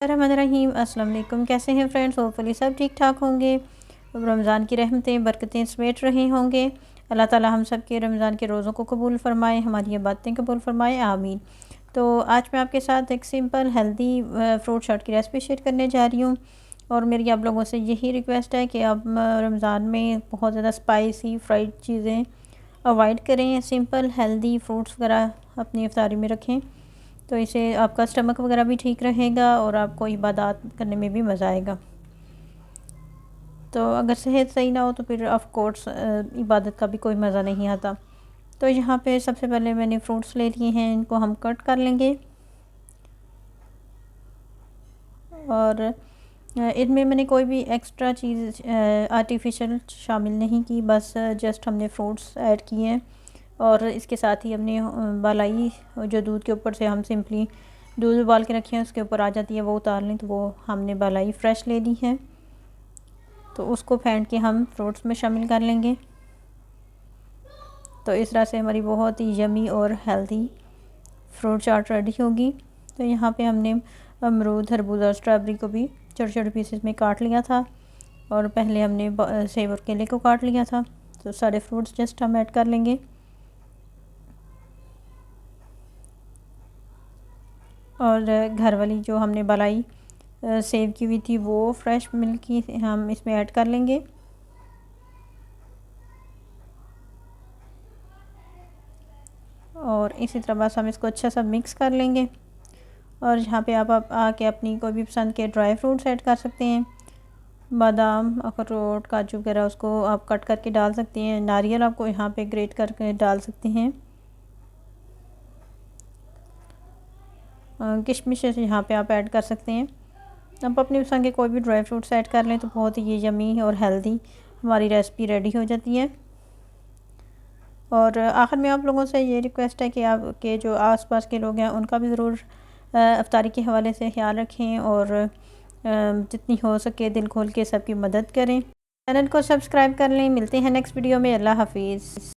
रहमान अस्सलाम वालेकुम। कैसे हैं फ्रेंड्स? होपफुली सब ठीक ठाक होंगे। रमज़ान की रहमतें बरकतें समेट रहे होंगे। अल्लाह ताला हम सब के रमज़ान के रोज़ों को कबूल फ़रमाए, हमारी ये बातें कबूल फ़रमाए, आमीन। तो आज मैं आपके साथ एक सिंपल हेल्दी फ्रूट चाट की रेसिपी शेयर करने जा रही हूँ। और मेरी आप लोगों से यही रिक्वेस्ट है कि आप रमज़ान में बहुत ज़्यादा स्पाइसी फ्राइड चीज़ें अवॉइड करें। सिंपल हेल्दी फ्रूट्स वगैरह अपनी इफ्तारी में रखें, तो इससे आपका स्टमक वगैरह भी ठीक रहेगा और आपको इबादत करने में भी मज़ा आएगा। तो अगर सेहत सही ना हो तो फिर ऑफ कोर्स इबादत का भी कोई मज़ा नहीं आता। तो यहाँ पे सबसे पहले मैंने फ्रूट्स ले लिए हैं, इनको हम कट कर लेंगे। और इनमें मैंने कोई भी एक्स्ट्रा चीज़ आर्टिफिशियल शामिल नहीं की, बस जस्ट हमने फ्रूट्स ऐड किए हैं। और इसके साथ ही हमने बालाई जो दूध के ऊपर से हम सिंपली दूध उबाल के रखे हैं उसके ऊपर आ जाती है, वो उतार लें, तो वो हमने बालाई फ़्रेश ले ली है। तो उसको फेंट के हम फ्रूट्स में शामिल कर लेंगे। तो इस तरह से हमारी बहुत ही यमी और हेल्दी फ्रूट चाट रेडी होगी। तो यहाँ पे हमने अमरूद, तरबूज और स्ट्रॉबेरी को भी छोटे छोटे पीसेस में काट लिया था। और पहले हमने सेब और केले को काट लिया था। तो सारे फ्रूट्स जस्ट हम ऐड कर लेंगे। और घर वाली जो हमने बालाई सेव की हुई थी वो फ्रेश मिल्क की हम इसमें ऐड कर लेंगे। और इसी तरह बस हम इसको अच्छा सा मिक्स कर लेंगे। और यहाँ पे आप आके अपनी कोई भी पसंद के ड्राई फ्रूट्स ऐड कर सकते हैं। बादाम, अखरोट, काजू वगैरह उसको आप कट करके डाल सकते हैं। नारियल आपको यहाँ पे ग्रेट करके डाल सकते हैं। किशमिश यहाँ पे आप ऐड कर सकते हैं। आप अपनी पसंद के कोई भी ड्राई फ्रूट्स ऐड कर लें तो बहुत ही यमी और हेल्दी हमारी रेसिपी रेडी हो जाती है। और आखिर में आप लोगों से ये रिक्वेस्ट है कि आपके जो आसपास के लोग हैं उनका भी ज़रूर इफ्तारी के हवाले से ख्याल रखें और जितनी हो सके दिल खोल के सबकी मदद करें। चैनल को सब्सक्राइब कर लें। मिलते हैं नेक्स्ट वीडियो में। अल्लाह हाफिज़।